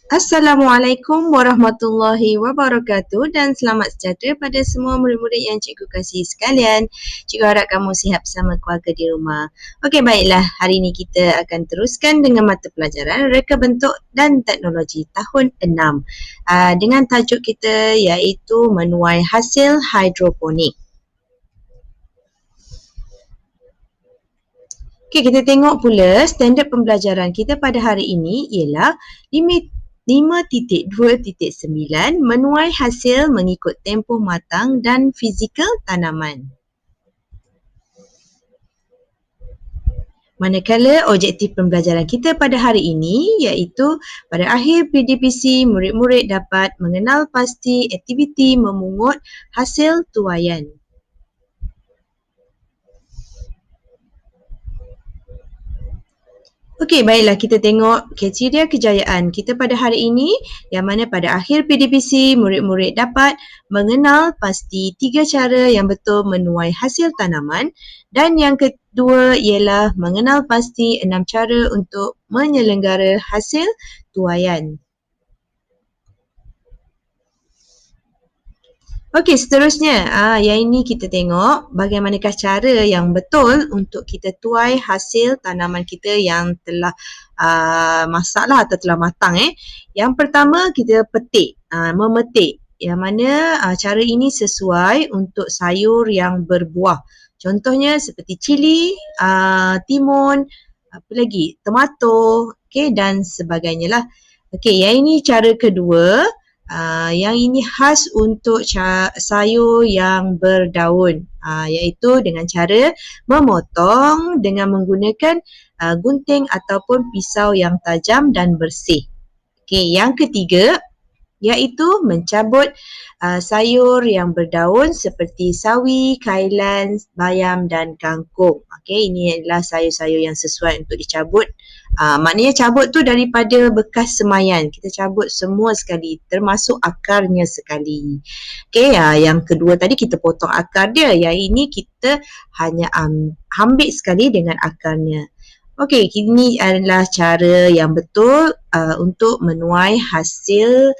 Assalamualaikum warahmatullahi wabarakatuh dan selamat sejahtera pada semua murid-murid yang cikgu kasihi sekalian. Cikgu harap kamu sihat bersama keluarga di rumah. Okey, baiklah. Hari ini kita akan teruskan dengan mata pelajaran Reka Bentuk dan Teknologi tahun 6 dengan tajuk kita iaitu menuai hasil hidroponik. Okey, kita tengok pula standard pembelajaran kita pada hari ini ialah 5.2.9 menuai hasil mengikut tempoh matang dan fizikal tanaman. Manakala objektif pembelajaran kita pada hari ini iaitu pada akhir PDPC murid-murid dapat mengenal pasti aktiviti memungut hasil tuaian. Okey, baiklah kita tengok kriteria kejayaan kita pada hari ini yang mana pada akhir PDPC murid-murid dapat mengenal pasti 3 cara yang betul menuai hasil tanaman dan yang kedua ialah mengenal pasti 6 cara untuk menyelenggara hasil tuaian. Okey, seterusnya, yang ini kita tengok bagaimanakah cara yang betul untuk kita tuai hasil tanaman kita yang telah masaklah atau telah matang. Yang pertama, kita petik, memetik. Yang mana cara ini sesuai untuk sayur yang berbuah. Contohnya seperti cili, timun, apa lagi, tomato, okey, dan sebagainya lah. Okey, yang ini cara kedua. Yang ini khas untuk sayur yang berdaun, iaitu dengan cara memotong dengan menggunakan gunting ataupun pisau yang tajam dan bersih. Okey, yang ketiga iaitu mencabut sayur yang berdaun seperti sawi, kailan, bayam dan kangkung. Okey, ini adalah sayur-sayur yang sesuai untuk dicabut. Maknanya cabut tu daripada bekas semaian. Kita cabut semua sekali, termasuk akarnya sekali. Okey, yang kedua tadi kita potong akar dia. Yang ini kita hanya ambil sekali dengan akarnya. Okey, ini adalah cara yang betul untuk menuai hasil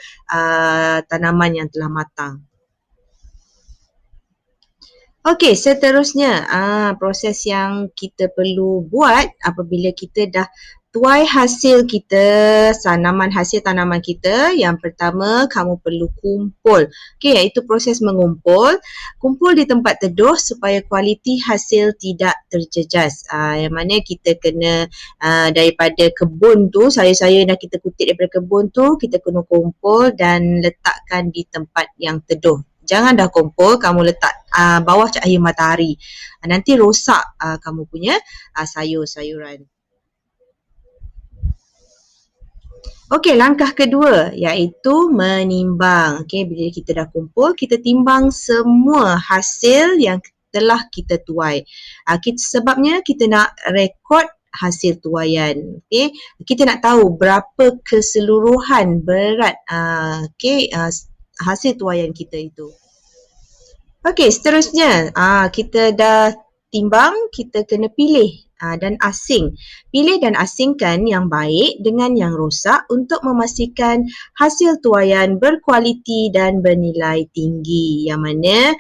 tanaman yang telah matang. Okey, seterusnya proses yang kita perlu buat apabila kita dah tuai hasil kita, hasil tanaman kita. Yang pertama, kamu perlu kumpul. Okey, iaitu proses mengumpul. Kumpul di tempat teduh supaya kualiti hasil tidak terjejas. Yang mana kita kena daripada kebun tu, sayur-sayur yang dah kita kutip daripada kebun tu, kita kena kumpul dan letakkan di tempat yang teduh. Jangan dah kumpul, kamu letak bawah cahaya matahari. Nanti rosak kamu punya sayur-sayuran. Okey, langkah kedua iaitu menimbang. Okey, bila kita dah kumpul, kita timbang semua hasil yang telah kita tuai. Sebabnya kita nak rekod hasil tuaian. Okey, kita nak tahu berapa keseluruhan berat hasil tuaian kita itu. Okey, seterusnya kita dah timbang, kita kena pilih dan asing. Pilih dan asingkan yang baik dengan yang rosak untuk memastikan hasil tuaian berkualiti dan bernilai tinggi. Yang mana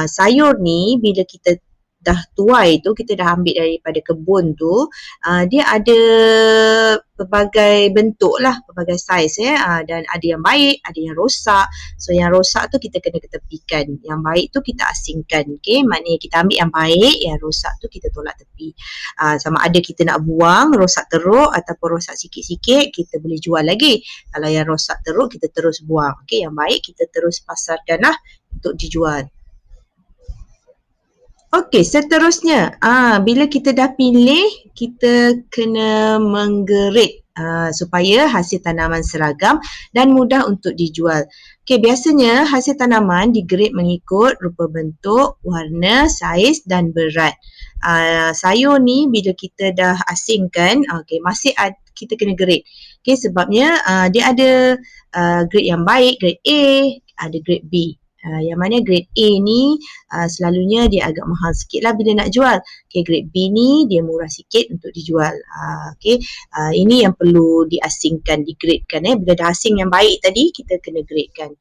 sayur ni bila kita dah tuai tu, kita dah ambil daripada kebun tu, dia ada pelbagai bentuk lah, pelbagai saiz dan ada yang baik, ada yang rosak. So yang rosak tu kita kena ketepikan, yang baik tu kita asingkan. Okey, maknanya kita ambil yang baik, yang rosak tu kita tolak tepi. Sama ada kita nak buang rosak teruk ataupun rosak sikit-sikit, kita boleh jual lagi. Kalau yang rosak teruk kita terus buang. Okey, yang baik kita terus pasarkan lah untuk dijual. Okey, seterusnya bila kita dah pilih, kita kena menggerit supaya hasil tanaman seragam dan mudah untuk dijual. Okey, biasanya hasil tanaman digerit mengikut rupa bentuk, warna, saiz dan berat. Sayur ni bila kita dah asingkan, masih kita kena gerit. Okey, sebabnya dia ada grade yang baik, grade A, ada grade B. Yang mana grade A ni selalunya dia agak mahal sikit lah bila nak jual. Okay, grade B ni dia murah sikit untuk dijual. Ini yang perlu diasingkan, digradekan. Bila dah asing yang baik tadi, kita kena gradekan.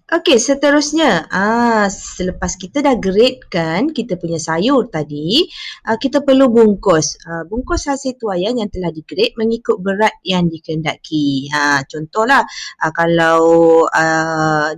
Okey, seterusnya, selepas kita dah gradekan kita punya sayur tadi, kita perlu bungkus. Bungkus hasil tuaian yang telah digrade mengikut berat yang dikehendaki. Contohlah, kalau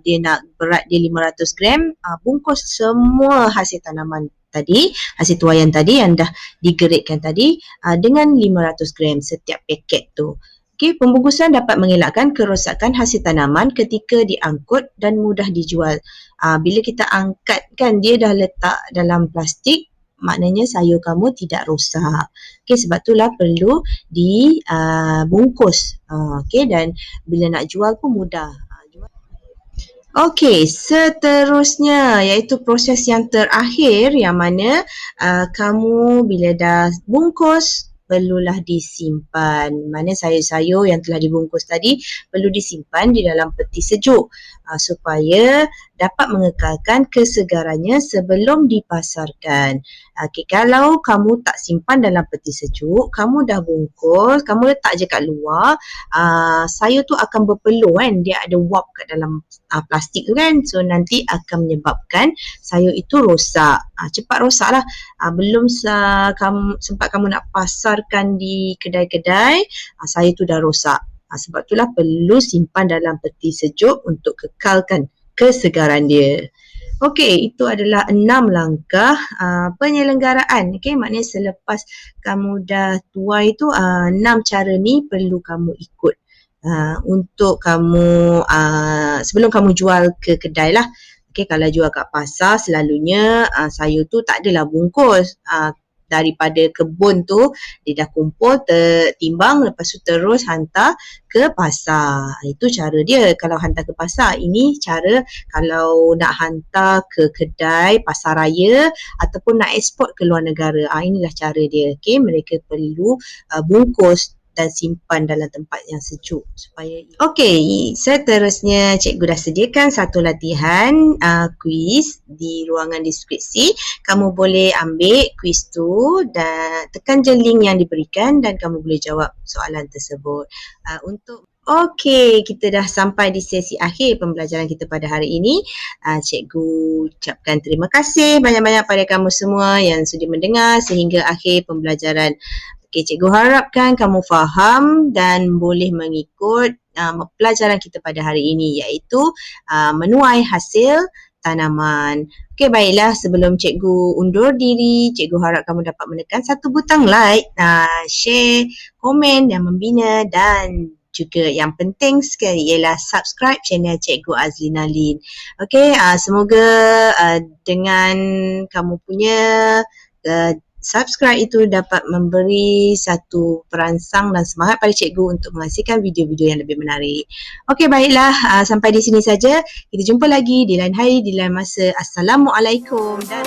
dia nak berat dia 500 gram, bungkus semua hasil tanaman tadi, hasil tuaian tadi yang dah digradekan tadi dengan 500 gram setiap paket tu. Okay, pembungkusan dapat mengelakkan kerosakan hasil tanaman ketika diangkut dan mudah dijual. Bila kita angkat kan dia dah letak dalam plastik, maknanya sayur kamu tidak rosak. Okay, sebab itulah perlu dibungkus. Okay, dan bila nak jual pun mudah. Okey, seterusnya iaitu proses yang terakhir yang mana kamu bila dah bungkus perlulah disimpan. Mana sayur-sayur yang telah dibungkus tadi perlu disimpan di dalam peti sejuk supaya dapat mengekalkan kesegarannya sebelum dipasarkan. Okay, kalau kamu tak simpan dalam peti sejuk, kamu dah bungkus, kamu letak je kat luar, sayur tu akan berpeluh kan, dia ada wap kat dalam plastik tu kan, so nanti akan menyebabkan sayur itu rosak. Cepat rosak lah. Belum sempat kamu nak pasarkan di kedai-kedai, sayur tu dah rosak. Sebab itulah perlu simpan dalam peti sejuk untuk kekalkan kesegaran dia. Okey, itu adalah 6 langkah penyelenggaraan. Okey, maknanya selepas kamu dah tuai tu 6 cara ni perlu kamu ikut. Untuk kamu sebelum kamu jual ke kedai lah. Okay, kalau jual kat pasar selalunya sayur tu tak adalah bungkus. Daripada kebun tu dia dah kumpul, tertimbang, lepas tu terus hantar ke pasar. Itu cara dia kalau hantar ke pasar. Ini cara kalau nak hantar ke kedai, pasar raya ataupun nak eksport ke luar negara. Inilah cara dia. Okay, mereka perlu bungkus dan simpan dalam tempat yang sejuk supaya. Okey, seterusnya cikgu dah sediakan satu latihan kuis di ruangan deskripsi. Kamu boleh ambil kuis tu dan tekan je link yang diberikan dan kamu boleh jawab soalan tersebut. Okey, kita dah sampai di sesi akhir pembelajaran kita pada hari ini. Cikgu ucapkan terima kasih banyak-banyak pada kamu semua yang sudi mendengar sehingga akhir pembelajaran. Okay, cikgu harapkan kamu faham dan boleh mengikut pelajaran kita pada hari ini iaitu menuai hasil tanaman. Okey, baiklah, sebelum cikgu undur diri, cikgu harap kamu dapat menekan satu butang like, share, komen yang membina dan juga yang penting sekali ialah subscribe channel Cikgu Azlina Lin. Okey, semoga dengan kamu punya subscribe itu dapat memberi satu perangsang dan semangat pada cikgu untuk menghasilkan video-video yang lebih menarik. Okey, baiklah, sampai di sini saja. Kita jumpa lagi di lain hari, di lain masa. Assalamualaikum dan